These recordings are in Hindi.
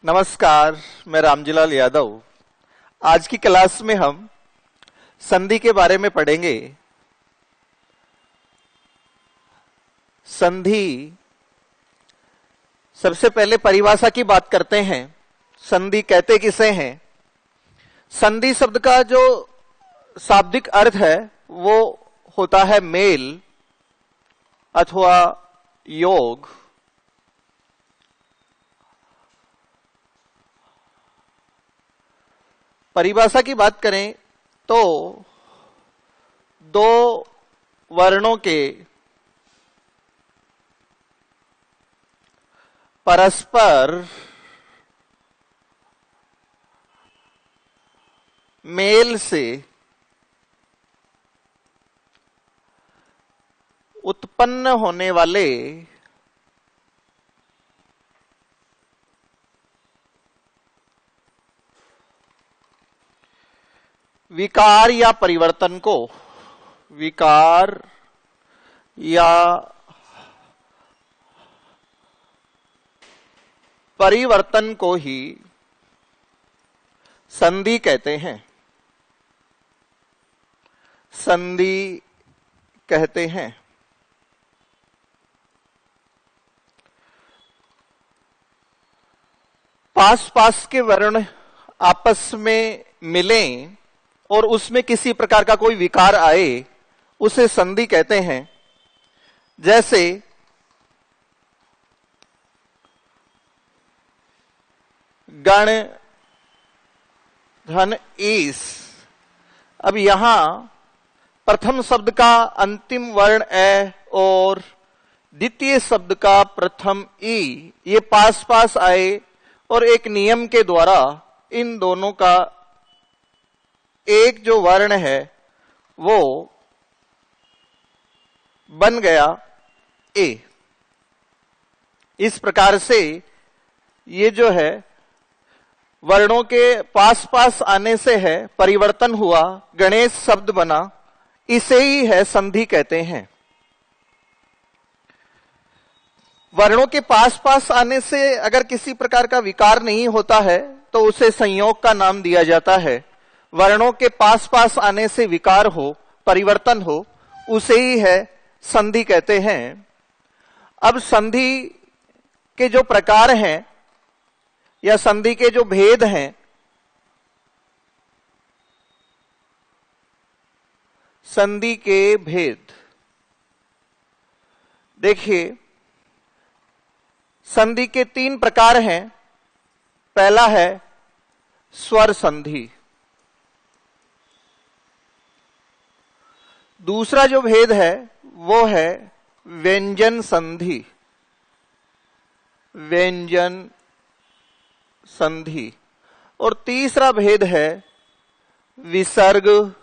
नमस्कार, मैं रामजीलाल यादव। आज की क्लास में हम संधि के बारे में पढ़ेंगे। संधि, सबसे पहले परिभाषा की बात करते हैं। संधि कहते किसे हैं? संधि शब्द का जो शाब्दिक अर्थ है वो होता है मेल अथवा योग। परिभाषा की बात करें तो दो वर्णों के परस्पर मेल से उत्पन्न होने वाले विकार या परिवर्तन को ही संधि कहते हैं। संधि कहते हैं। पास पास के वर्ण आपस में मिलें और उसमें किसी प्रकार का कोई विकार आए, उसे संधि कहते हैं। जैसे गण धन ईस। अब यहां प्रथम शब्द का अंतिम वर्ण ए और द्वितीय शब्द का प्रथम ई, ये पास पास आए और एक नियम के द्वारा इन दोनों का एक जो वर्ण है वो बन गया ए। इस प्रकार से ये जो है वर्णों के पास पास आने से है परिवर्तन हुआ, गणेश शब्द बना, इसे ही है संधि कहते हैं। वर्णों के पास पास आने से अगर किसी प्रकार का विकार नहीं होता है तो उसे संयोग का नाम दिया जाता है। वर्णों के पास पास आने से विकार हो, परिवर्तन हो, उसे ही है संधि कहते हैं। अब संधि के जो प्रकार हैं या संधि के जो भेद हैं, संधि के भेद देखिए, संधि के 3 प्रकार हैं। पहला है स्वर संधि। दूसरा जो भेद है वो है व्यंजन संधि। व्यंजन संधि। और तीसरा भेद है विसर्ग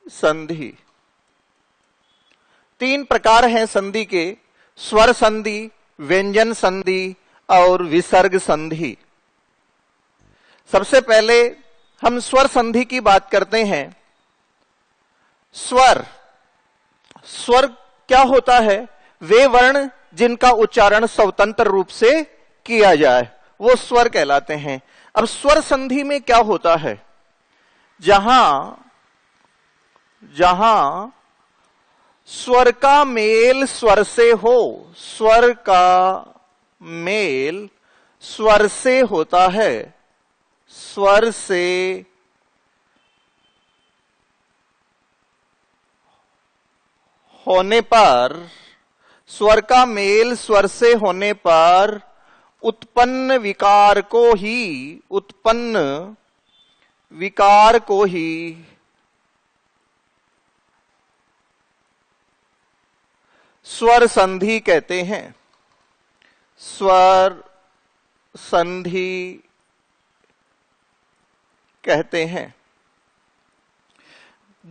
संधि। 3 प्रकार हैं संधि के: स्वर संधि, व्यंजन संधि और विसर्ग संधि। सबसे पहले हम स्वर संधि की बात करते हैं। स्वर क्या होता है? वे वर्ण जिनका उच्चारण स्वतंत्र रूप से किया जाए वो स्वर कहलाते हैं। अब स्वर संधि में क्या होता है? जहां स्वर का मेल स्वर से हो, स्वर का मेल स्वर से होता है, स्वर से होने पर, स्वर का मेल स्वर से होने पर उत्पन्न विकार को ही स्वर संधि कहते हैं। स्वर संधि कहते हैं।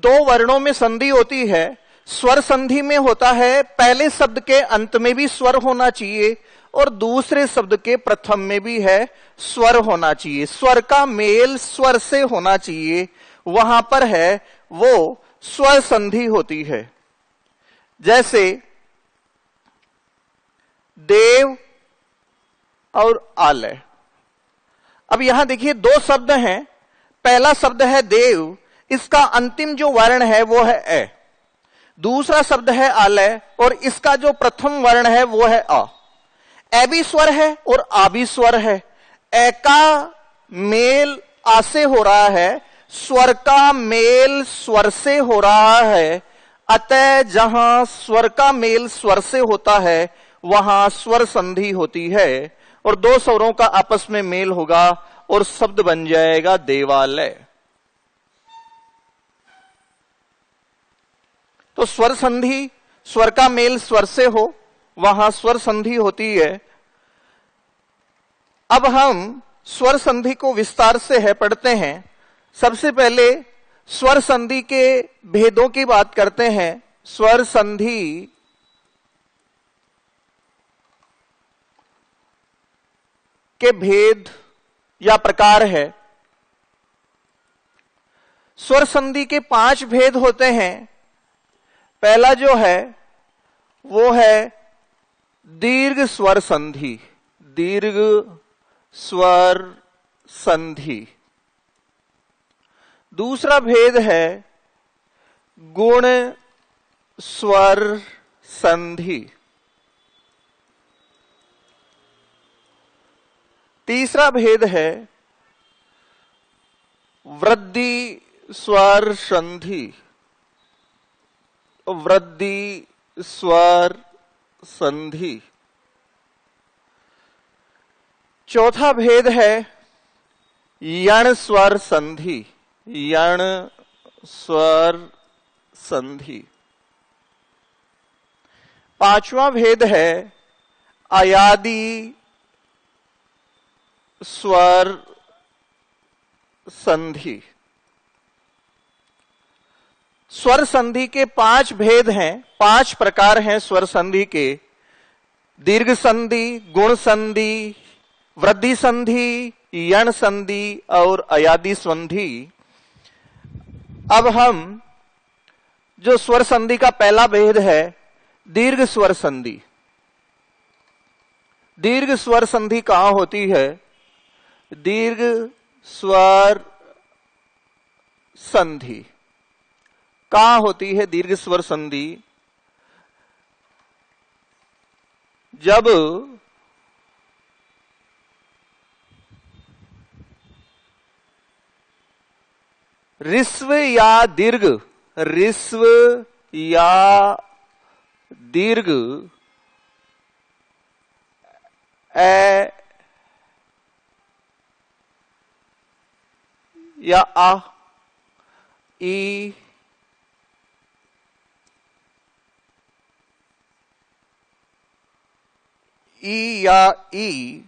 2 वर्णों में संधि होती है। स्वर संधि में होता है पहले शब्द के अंत में भी स्वर होना चाहिए और दूसरे शब्द के प्रथम में भी है स्वर होना चाहिए। स्वर का मेल स्वर से होना चाहिए, वहां पर है वो स्वर संधि होती है। जैसे देव और आलय, अब यहां देखिए दो शब्द हैं। पहला शब्द है देव, इसका अंतिम जो वर्ण है वो है ए। दूसरा शब्द है आलय और इसका जो प्रथम वर्ण है वो है अ। ए भी स्वर है और आ भी स्वर है। ए का मेल आ से हो रहा है, स्वर का मेल स्वर से हो रहा है। अतः जहां स्वर का मेल स्वर से होता है वहां स्वर संधि होती है और दो स्वरों का आपस में मेल होगा और शब्द बन जाएगा देवालय। तो स्वर संधि, स्वर का मेल स्वर से हो वहां स्वर संधि होती है। अब हम स्वर संधि को विस्तार से है पढ़ते हैं। सबसे पहले स्वर संधि के भेदों की बात करते हैं। स्वर संधि के भेद या प्रकार है। स्वर संधि के 5 भेद होते हैं। पहला जो है वो है दीर्घ स्वर संधि। दीर्घ स्वर संधि। दूसरा भेद है गुण स्वर संधि। तीसरा भेद है वृद्धि स्वर संधि। वृद्धि स्वर संधि। चौथा भेद है यण स्वर संधि। यण स्वर संधि। पांचवा भेद है अयादि स्वर संधि। स्वर संधि के 5 भेद हैं, 5 प्रकार हैं स्वर संधि के। दीर्घ संधि, गुण संधि, वृद्धि संधि, यण संधि और अयादि संधि। अब हम जो स्वर संधि का पहला भेद है दीर्घ स्वर संधि। दीर्घ स्वर संधि कहां होती है? दीर्घ स्वर संधि कहां होती है? दीर्घ स्वर संधि जब ऋस्व या दीर्घ, ऋस्व या दीर्घ ए या आ, ई, ई या ई,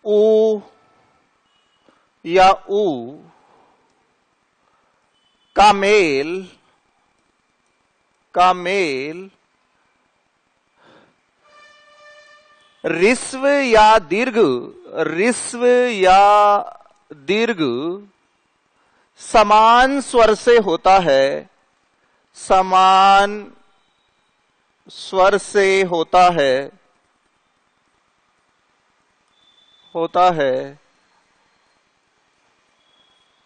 ऊ या ऊ का मेल ऋस्व या दीर्घ, ऋस्व या दीर्घ समान स्वर से होता है। समान स्वर से होता है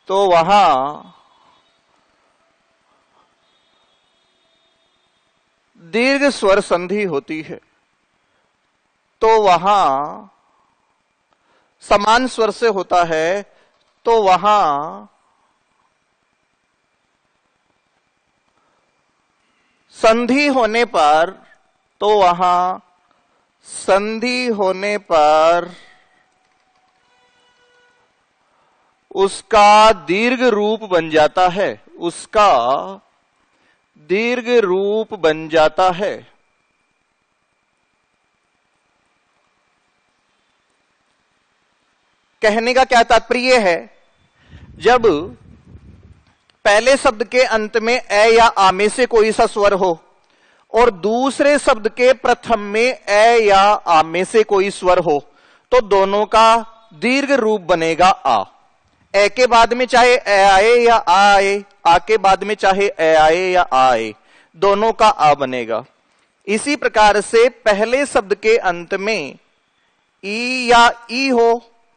तो वहां दीर्घ स्वर संधि होती है। तो वहां समान स्वर से होता है तो वहां संधि होने पर, उसका दीर्घ रूप बन जाता है। उसका दीर्घ रूप बन जाता है। कहने का क्या तात्पर्य है? जब पहले शब्द के अंत में ए या आ में से कोई सा स्वर हो और दूसरे शब्द के प्रथम में ए या आ में से कोई स्वर हो तो दोनों का दीर्घ रूप बनेगा आ। ए के बाद में चाहे ए आए या आ आए, आ के बाद में चाहे ए आए या आ आए, दोनों का आ बनेगा। इसी प्रकार से पहले शब्द के अंत में ई या ई हो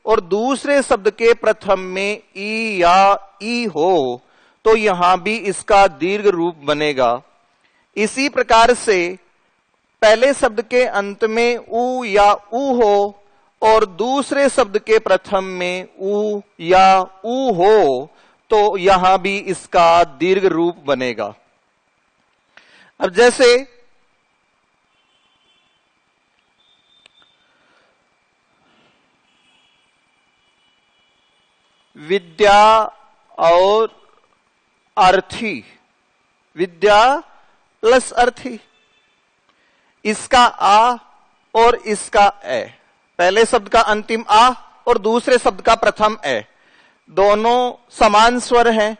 और दूसरे शब्द के प्रथम में ई या ई हो तो यहां भी इसका दीर्घ रूप बनेगा। इसी प्रकार से पहले शब्द के अंत में उ या उ हो और दूसरे शब्द के प्रथम में उ या उ हो तो यहां भी इसका दीर्घ रूप बनेगा। अब जैसे विद्या और अर्थी, विद्या प्लस अर्थी, इसका आ और इसका ए, पहले शब्द का अंतिम आ और दूसरे शब्द का प्रथम ए, दोनों समान स्वर हैं,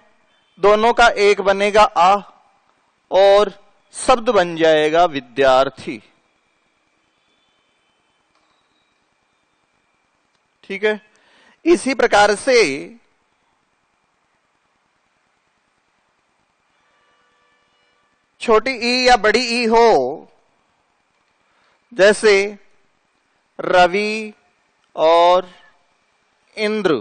दोनों का एक बनेगा आ और शब्द बन जाएगा विद्यार्थी। ठीक है। इसी प्रकार से छोटी ई या बड़ी ई हो, जैसे रवि और इंद्र,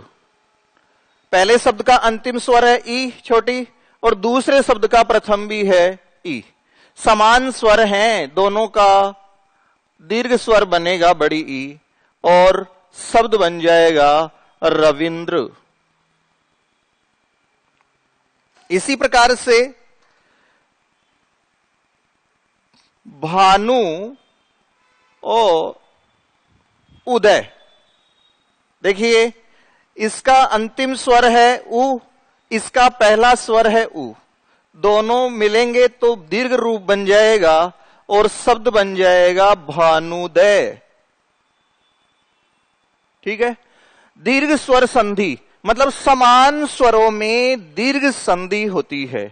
पहले शब्द का अंतिम स्वर है ई छोटी और दूसरे शब्द का प्रथम भी है ई, समान स्वर हैं, दोनों का दीर्घ स्वर बनेगा बड़ी ई और शब्द बन जाएगा रविंद्र। इसी प्रकार से भानु और उदय, देखिए इसका अंतिम स्वर है उ, इसका पहला स्वर है उ, दोनों मिलेंगे तो दीर्घ रूप बन जाएगा और शब्द बन जाएगा भानुदय। ठीक है। दीर्घ स्वर संधि मतलब समान स्वरों में दीर्घ संधि होती है।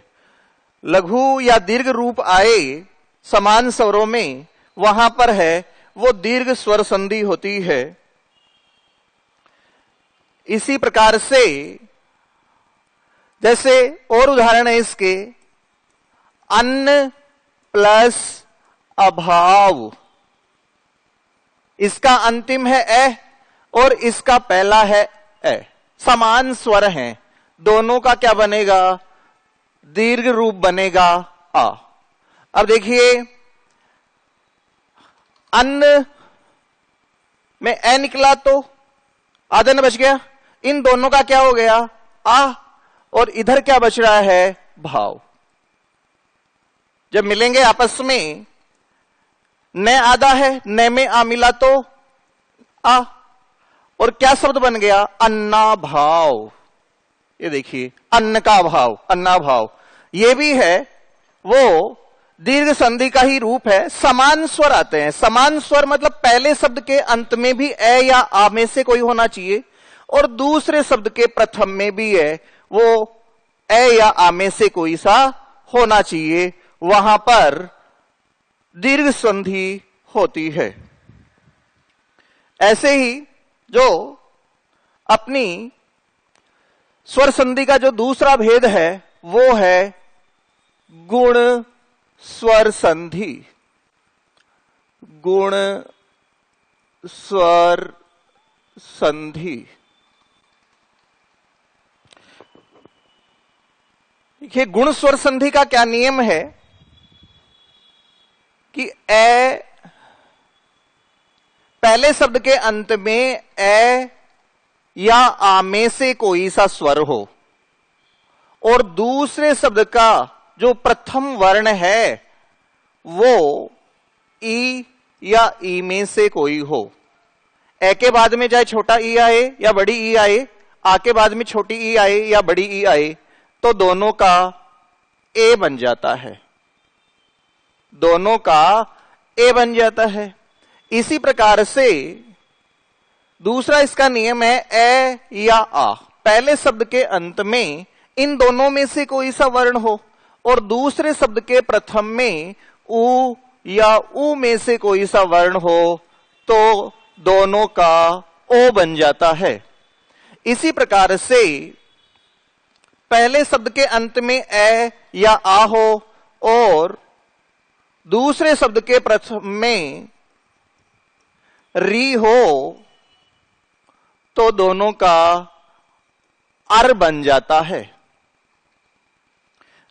लघु या दीर्घ रूप आए समान स्वरों में, वहां पर है वो दीर्घ स्वर संधि होती है। इसी प्रकार से जैसे और उदाहरण है इसके, अन्न प्लस अभाव, इसका अंतिम है ए और इसका पहला है ए, समान स्वर हैं, दोनों का क्या बनेगा, दीर्घ रूप बनेगा आ। अब देखिए अन्न में ए निकला तो आदन बच गया, इन दोनों का क्या हो गया आ, और इधर क्या बच रहा है भाव। जब मिलेंगे आपस में, न आधा है, न में आ मिला तो आ, और क्या शब्द बन गया अन्ना भाव। ये देखिए अन्न का भाव, अन्ना भाव, ये भी है वो दीर्घ संधि का ही रूप है। समान स्वर आते हैं, समान स्वर मतलब पहले शब्द के अंत में भी ए या आ में से कोई होना चाहिए और दूसरे शब्द के प्रथम में भी है वो ए या आ में से कोई सा होना चाहिए, वहां पर दीर्घ संधि होती है। ऐसे ही जो अपनी स्वर संधि का जो दूसरा भेद है वो है गुण स्वर संधि। गुण स्वर संधि, देखिए गुण स्वर संधि का क्या नियम है कि ए पहले शब्द के अंत में ए या आ में से कोई सा स्वर हो और दूसरे शब्द का जो प्रथम वर्ण है वो ई या ई में से कोई हो। ए के बाद में चाहे छोटा ई आए या बड़ी ई आए, आ के बाद में छोटी ई आए या बड़ी ई आए, तो दोनों का ए बन जाता है, दोनों का ए बन जाता है। इसी प्रकार से दूसरा इसका नियम है ए या आ, पहले शब्द के अंत में इन दोनों में से कोई सा वर्ण हो और दूसरे शब्द के प्रथम में उ या उ में से कोई सा वर्ण हो तो दोनों का ओ बन जाता है। इसी प्रकार से पहले शब्द के अंत में ए या आ हो और दूसरे शब्द के प्रथम में री हो तो दोनों का अर बन जाता है।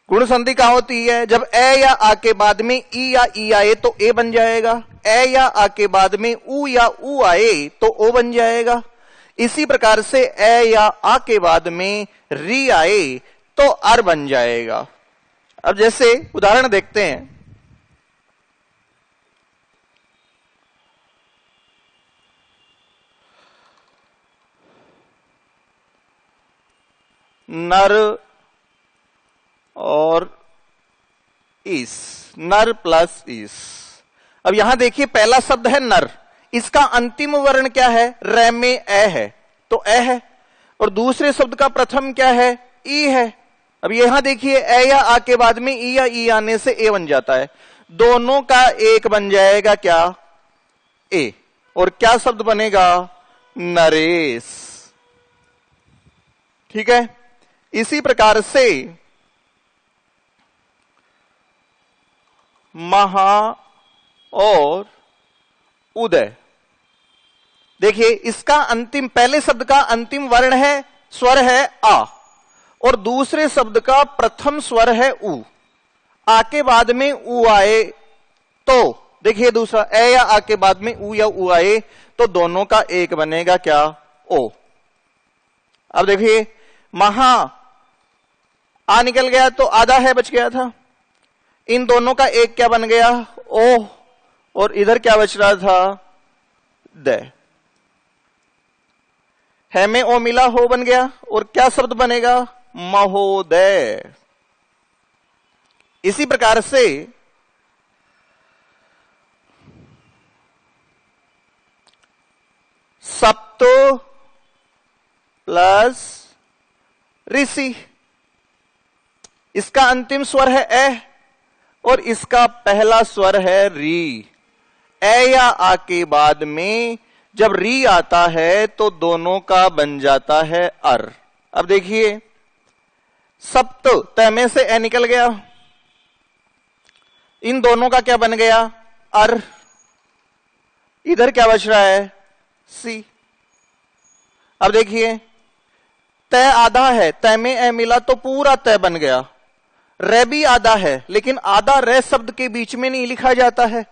गुण संधि कहां होती है? जब ए या आ के बाद में ई या ई आए तो ए बन जाएगा, ए या आ के बाद में ऊ या ऊ आए तो ओ बन जाएगा। इसी प्रकार से ए या आ के बाद में री आए तो अर बन जाएगा। अब जैसे उदाहरण देखते हैं, नर और इस, नर प्लस इस। अब यहां देखिए पहला शब्द है नर, इसका अंतिम वर्ण क्या है? रे में ए है तो ए है, और दूसरे शब्द का प्रथम क्या है? ई है। अब यहां देखिए ए या आ के बाद में ई या ई आने से ए बन जाता है, दोनों का एक बन जाएगा क्या? ए। और क्या शब्द बनेगा? नरेश। ठीक है। इसी प्रकार से महा और उदय, देखिए इसका अंतिम, पहले शब्द का अंतिम वर्ण है, स्वर है आ, और दूसरे शब्द का प्रथम स्वर है उ। आ के बाद में उ आए तो देखिए दूसरा ए या आ के बाद में उ या उ आए तो दोनों का एक बनेगा क्या? ओ। अब देखिए महा, आ निकल गया तो आधा है बच गया था, इन दोनों का एक क्या बन गया? ओ। और इधर क्या बच रहा था? द। है में ओ मिला, हो बन गया, और क्या शब्द बनेगा? महोदय। इसी प्रकार से सप्तो प्लस ऋषि, इसका अंतिम स्वर है ए और इसका पहला स्वर है री। ए या आ के बाद में जब री आता है तो दोनों का बन जाता है अर। अब देखिए सप्त, तय में से ए निकल गया, इन दोनों का क्या बन गया? अर। इधर क्या बच रहा है? सी। अब देखिए तय आधा है, तय में ए मिला तो पूरा तय बन गया। रे भी आधा है, लेकिन आधा रे शब्द के बीच में नहीं लिखा जाता है,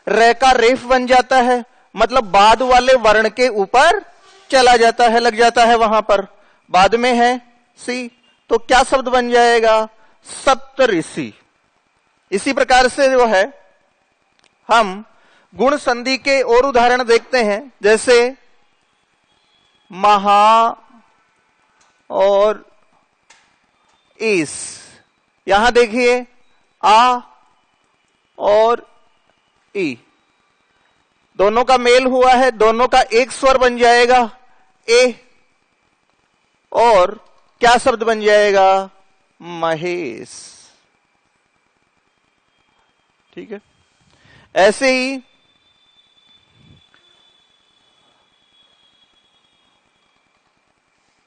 रे का रेफ बन जाता है, मतलब बाद वाले वर्ण के ऊपर चला जाता है, लग जाता है वहां पर, बाद में है सी, तो क्या शब्द बन जाएगा? सप्तऋषि। इसी प्रकार से जो है हम गुण संधि के और उदाहरण देखते हैं, जैसे महा और इस। यहां देखिए आ और ई, दोनों का मेल हुआ है, दोनों का एक स्वर बन जाएगा ए, और क्या शब्द बन जाएगा? महेश। ठीक है। ऐसे ही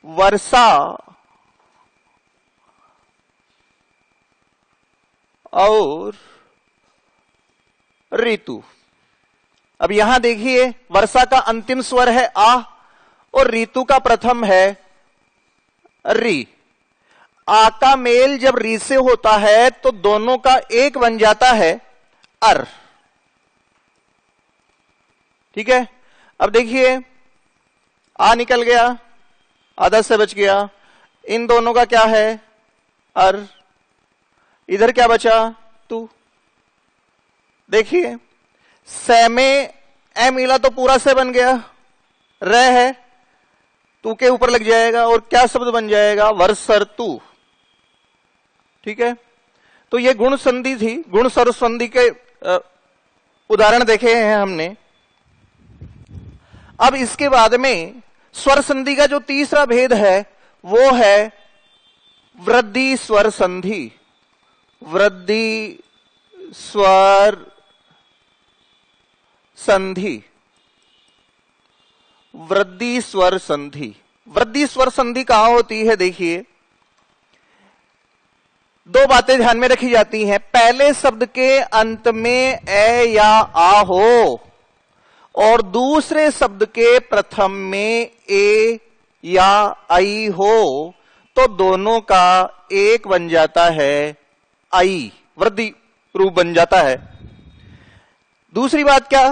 वर्षा और ऋतु। अब यहां देखिए वर्षा का अंतिम स्वर है आ और ऋतु का प्रथम है री। आ का मेल जब री से होता है तो दोनों का एक बन जाता है अर। ठीक है। अब देखिए आ निकल गया, आधा से बच गया, इन दोनों का क्या है? अर। इधर क्या बचा? तू। देखिए से में ए मिला तो पूरा से बन गया, रे है तू के ऊपर लग जाएगा, और क्या शब्द बन जाएगा? वर्षर तू। ठीक है। तो ये गुण संधि थी, गुण सर्व संधि के उदाहरण देखे हैं हमने। अब इसके बाद में स्वर संधि का जो तीसरा भेद है वो है वृद्धि स्वर संधि। वृद्धि स्वर संधि, वृद्धि स्वर संधि। वृद्धि स्वर संधि कहां होती है? देखिए दो बातें ध्यान में रखी जाती हैं। पहले शब्द के अंत में ए या आ हो और दूसरे शब्द के प्रथम में ए या आई हो तो दोनों का एक बन जाता है, आई वृद्धि रूप बन जाता है। दूसरी बात क्या,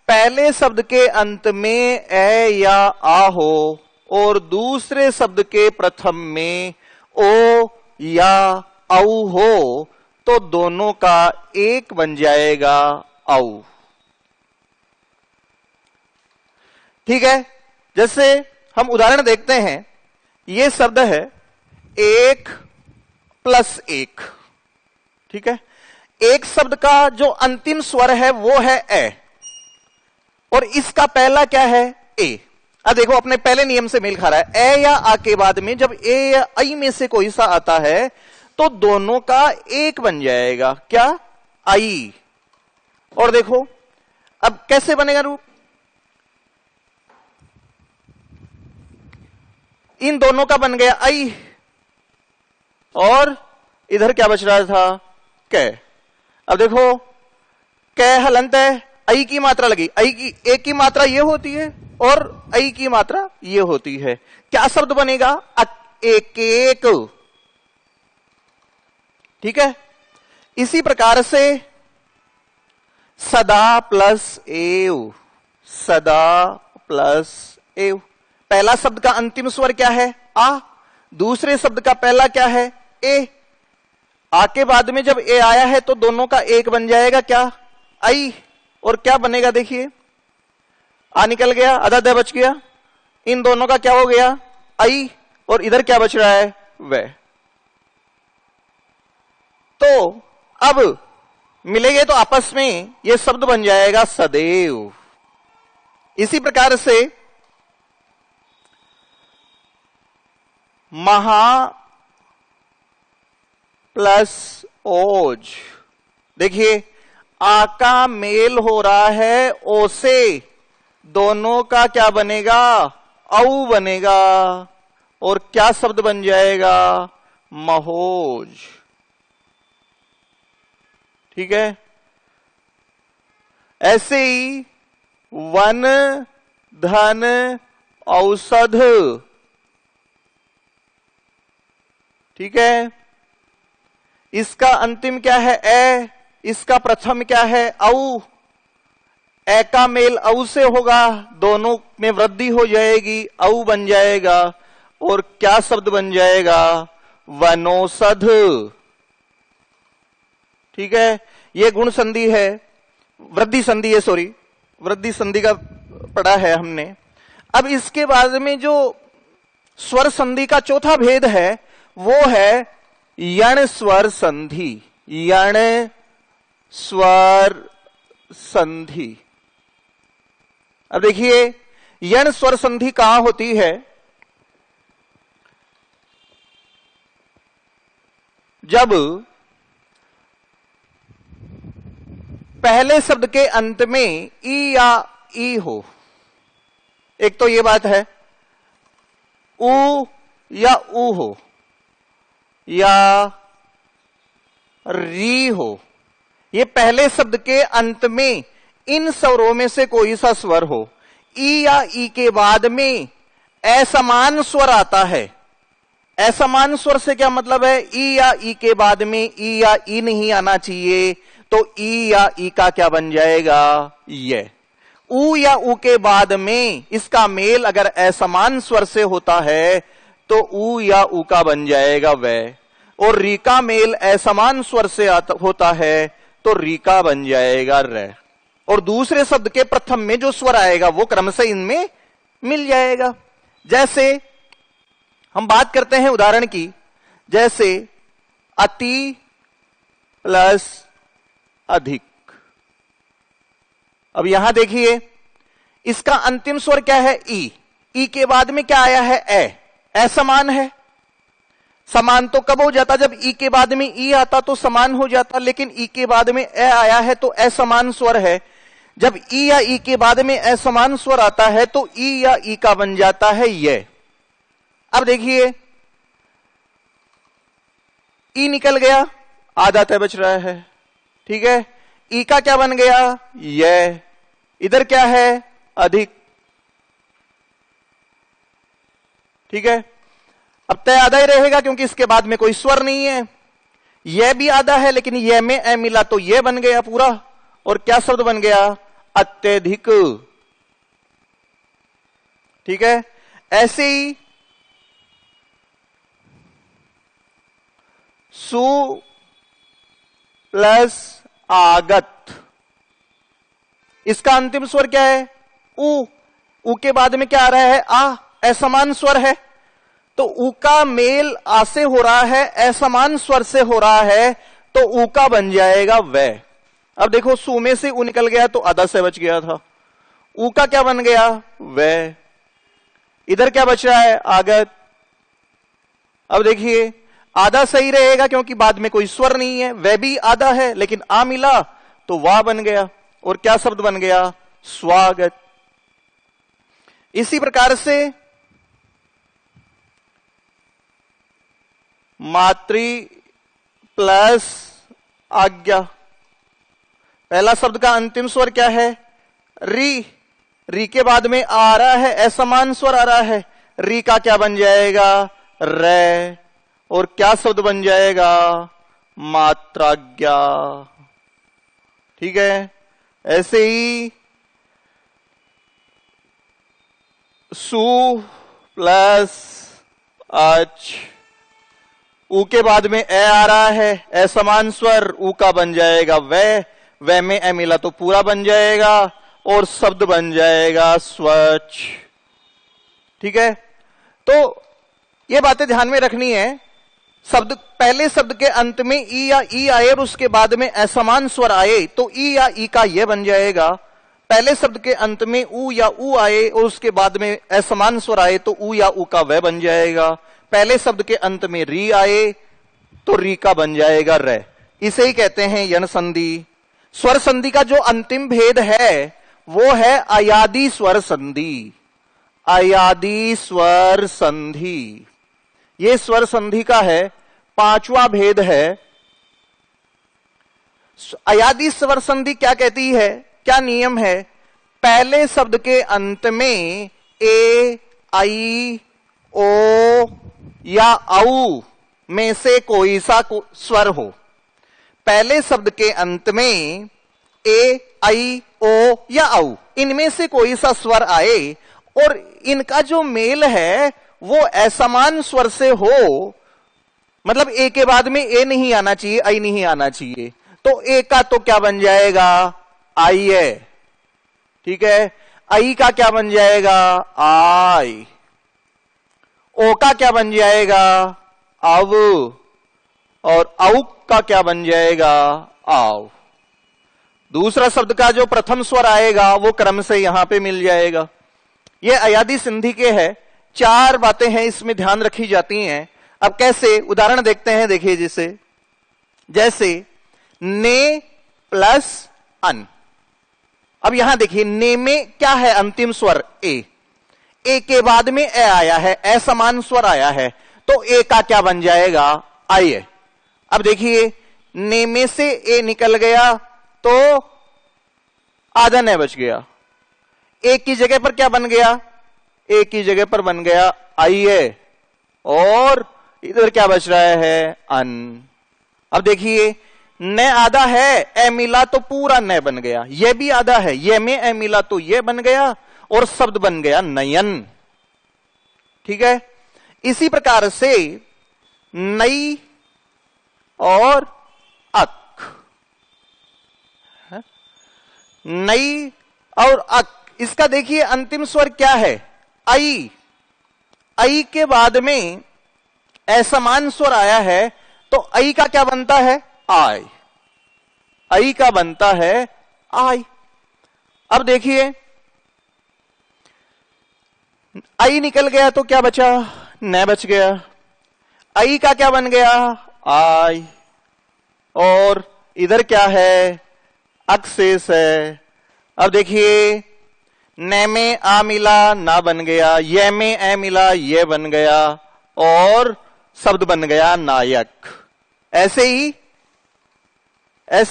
पहले शब्द के अंत में ए या आ हो और दूसरे शब्द के प्रथम में ओ या औ हो तो दोनों का एक बन जाएगा, औ। ठीक है, जैसे हम उदाहरण देखते हैं। यह शब्द है 1 + 1। ठीक है, एक शब्द का जो अंतिम स्वर है वो है ए और इसका पहला क्या है, ए। अब देखो अपने पहले नियम से मेल खा रहा है। ए या आ के बाद में जब ए या आई में से कोई सा आता है तो दोनों का एक बन जाएगा, क्या, आई। और देखो अब कैसे बनेगा रूप, इन दोनों का बन गया आई और इधर क्या बच रहा था, कै। अब देखो कै हलंत है, आई की मात्रा लगी, आई की एक की मात्रा ये होती है और आई की मात्रा ये होती है। क्या शब्द बनेगा, एक एक। ठीक है, इसी प्रकार से सदा प्लस एव, सदा प्लस एव। पहला शब्द का अंतिम स्वर क्या है, आ। दूसरे शब्द का पहला क्या है, ए। आ के बाद में जब ए आया है तो दोनों का एक बन जाएगा, क्या, आई। और क्या बनेगा, देखिए आ निकल गया, आधा द बच गया, इन दोनों का क्या हो गया, आई। और इधर क्या बच रहा है, वह। तो अब मिलेंगे तो आपस में यह शब्द बन जाएगा सदैव। इसी प्रकार से महा प्लस ओज। देखिए आ का मेल हो रहा है ओ से, दोनों का क्या बनेगा, औ बनेगा और क्या शब्द बन जाएगा, महोज। ठीक है, ऐसे ही वन धन औषध। ठीक है, इसका अंतिम क्या है, ए। इसका प्रथम क्या है, औ। ए का मेल औ से होगा, दोनों में वृद्धि हो जाएगी, औ बन जाएगा और क्या शब्द बन जाएगा, वनौषध। ठीक है, यह गुण संधि है, वृद्धि संधि है, सॉरी वृद्धि संधि का पढ़ा है हमने। अब इसके बाद में जो स्वर संधि का चौथा भेद है वो है यण स्वर संधि। यण स्वर संधि। अब देखिए यण स्वर संधि कहां होती है, जब पहले शब्द के अंत में ई या ई हो। एक तो ये बात है, ऊ या ऊ हो या री हो, ये पहले शब्द के अंत में इन स्वरों में से कोई सा स्वर हो। ई या ई के बाद में असमान स्वर आता है। असमान स्वर से क्या मतलब है, ई या ई के बाद में ई या ई नहीं आना चाहिए, तो ई या ई का क्या बन जाएगा, ये। ऊ या ऊ के बाद में इसका मेल अगर असमान स्वर से होता है तो ऊ या ऊ का बन जाएगा वह, और री का मेल असमान स्वर से होता है तो री का बन जाएगा र। और दूसरे शब्द के प्रथम में जो स्वर आएगा वो क्रम से इनमें मिल जाएगा। जैसे हम बात करते हैं उदाहरण की, जैसे अति प्लस अधिक। अब यहां देखिए इसका अंतिम स्वर क्या है, ई। ई के बाद में क्या आया है, ए। असमान है। समान तो कब हो जाता, जब ई के बाद में ई आता तो समान हो जाता, लेकिन ई के बाद में ए आया है तो असमान स्वर है। जब ई या ई के बाद में असमान स्वर आता है तो ई या ई का बन जाता है ये। अब देखिए ई निकल गया, आधा तय बच रहा है। ठीक है, ई का क्या बन गया, यह, इधर क्या है, अधिक। ठीक है, अब तय आधा ही रहेगा क्योंकि इसके बाद में कोई स्वर नहीं है। यह भी आधा है लेकिन यह में ए मिला तो यह बन गया पूरा, और क्या शब्द बन गया, अत्यधिक। ठीक है, ऐसे ही सु प्लस आगत, इसका अंतिम स्वर क्या है, उ। उ के बाद में क्या आ रहा है, आ, असमान स्वर है, तो उ का मेल आ से हो रहा है, असमान स्वर से हो रहा है, तो उ का बन जाएगा वै। अब देखो, सु में से उ निकल गया तो आधा से बच गया था, उ का क्या बन गया, वै। इधर क्या बच रहा है, आगत। अब देखिए, आधा सही रहेगा क्योंकि बाद में कोई स्वर नहीं है, वह भी आधा है लेकिन आ मिला तो वाह बन गया, और क्या शब्द बन गया, स्वागत। इसी प्रकार से मातृ प्लस आज्ञा, पहला शब्द का अंतिम स्वर क्या है, री। री के बाद में आ रहा है, असमान स्वर आ रहा है, री का क्या बन जाएगा, रे, और क्या शब्द बन जाएगा, मात्राज्ञा। ठीक है, ऐसे ही सु प्लस अच, ऊ के बाद में ए आ रहा है, असमान स्वर, ऊ का बन जाएगा वह में ए मिला तो पूरा बन जाएगा, और शब्द बन जाएगा स्वच्छ। ठीक है, तो ये बातें ध्यान में रखनी है। शब्द, पहले शब्द के अंत में ई या ई आए और उसके बाद में असमान स्वर आए तो ई या ई का ये बन जाएगा। पहले शब्द के अंत में ऊ या ऊ आए और उसके बाद में असमान स्वर आए तो ऊ या ऊ का वह बन जाएगा। पहले शब्द के अंत में री आए तो री का बन जाएगा रे। इसे ही कहते हैं यण संधि। स्वर संधि का जो अंतिम भेद है वो है अयादि स्वर संधि। अयादि स्वर संधि ये स्वर संधि का है पांचवा भेद है। अयादि स्वर संधि क्या कहती है, क्या नियम है? पहले शब्द के अंत में ए, आई, ओ या औ में से कोई सा स्वर हो। पहले शब्द के अंत में ए, आई, ओ या औ इनमें से कोई सा स्वर आए और इनका जो मेल है वो असमान स्वर से हो, मतलब ए के बाद में ए नहीं आना चाहिए, आई नहीं आना चाहिए, तो ए का तो क्या बन जाएगा, आई है। ठीक है, आई का क्या बन जाएगा, आई। ओ का क्या बन जाएगा, अव, और औ का क्या बन जाएगा, आव। दूसरा शब्द का जो प्रथम स्वर आएगा वो क्रम से यहां पे मिल जाएगा। ये अयादि संधि के है। चार बातें हैं इसमें ध्यान रखी जाती हैं। अब कैसे, उदाहरण देखते हैं। देखिए जैसे ने प्लस अन। अब यहां देखिए ने में क्या है, अंतिम स्वर ए। ए के बाद में ए आया है, असमान स्वर आया है, तो ए का क्या बन जाएगा, आई है। अब देखिए ने में से ए निकल गया तो आधा ने बच गया। एक की जगह पर क्या बन गया, एक की जगह पर बन गया आई है, और इधर क्या बच रहा है, अन। अब देखिए न आधा है, ए मिला तो पूरा न बन गया। ये भी आधा है, ये में ए मिला तो ये बन गया और शब्द बन गया नयन। ठीक है, इसी प्रकार से नई और अक, नई और अक, इसका देखिए अंतिम स्वर क्या है, आई। आई के बाद में असमान स्वर आया है तो आई का क्या बनता है, आई। आई का बनता है आई। अब देखिए आई निकल गया तो क्या बचा, न बच गया। आई का क्या बन गया, आई, और इधर क्या है, अक शेष है। अब देखिए न में आ मिला, ना बन गया, ये में ए मिला, ये बन गया, और शब्द बन गया नायक। ऐसे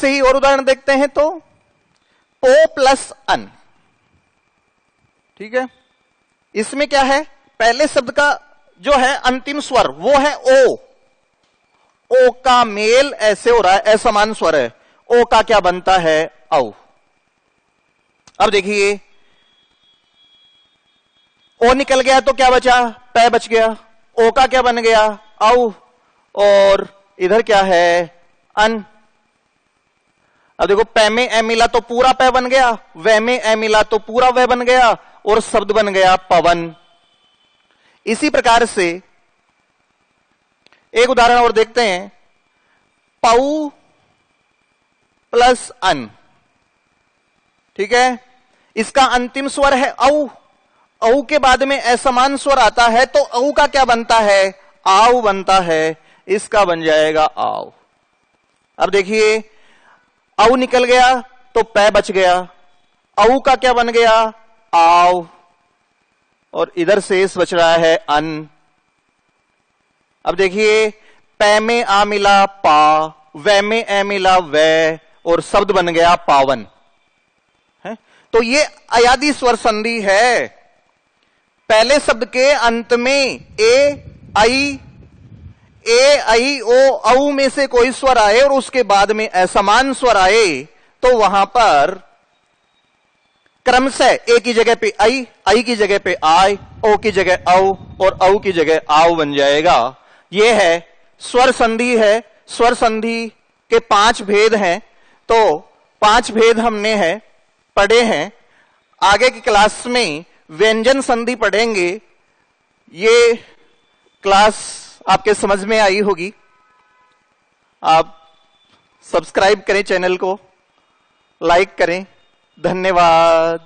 ही और उदाहरण देखते हैं तो ओ प्लस अन, ठीक है। इसमें क्या है, पहले शब्द का जो है अंतिम स्वर वो है ओ, ओ का मेल ऐसे हो रहा है, असमान स्वर है, ओ का क्या बनता है, औ। अब देखिए ओ निकल गया तो क्या बचा, पै बच गया, ओ का क्या बन गया, औ, और इधर क्या है, अन। अब देखो पै में ए मिला तो पूरा पै बन गया, वह में ए मिला तो पूरा वह बन गया, और शब्द बन गया पवन। इसी प्रकार से एक उदाहरण और देखते हैं, पऊ प्लस अन, ठीक है। इसका अंतिम स्वर है औ, औ के बाद में असमान स्वर आता है तो औ का क्या बनता है, आव बनता है, इसका बन जाएगा आव। अब देखिए औ निकल गया तो पै बच गया, औ का क्या बन गया, आव, और इधर शेष बच रहा है अन। अब देखिए पै में आ मिला पा, वै में ए मिला वै, और शब्द बन गया पावन है। तो ये अयादी स्वर संधि है। पहले शब्द के अंत में ए आई ओ औ में से कोई स्वर आए और उसके बाद में असमान स्वर आए तो वहां पर क्रमशः ए की जगह पे आई की जगह पे आय, ओ की जगह औ, और औ की जगह आव बन जाएगा। यह है स्वर संधि है। स्वर संधि के 5 भेद हैं, तो 5 भेद हमने पढ़े हैं। आगे की क्लास में व्यंजन संधि पढ़ेंगे। ये क्लास आपके समझ में आई होगी। आप सब्सक्राइब करें चैनल को, लाइक करें। धन्यवाद।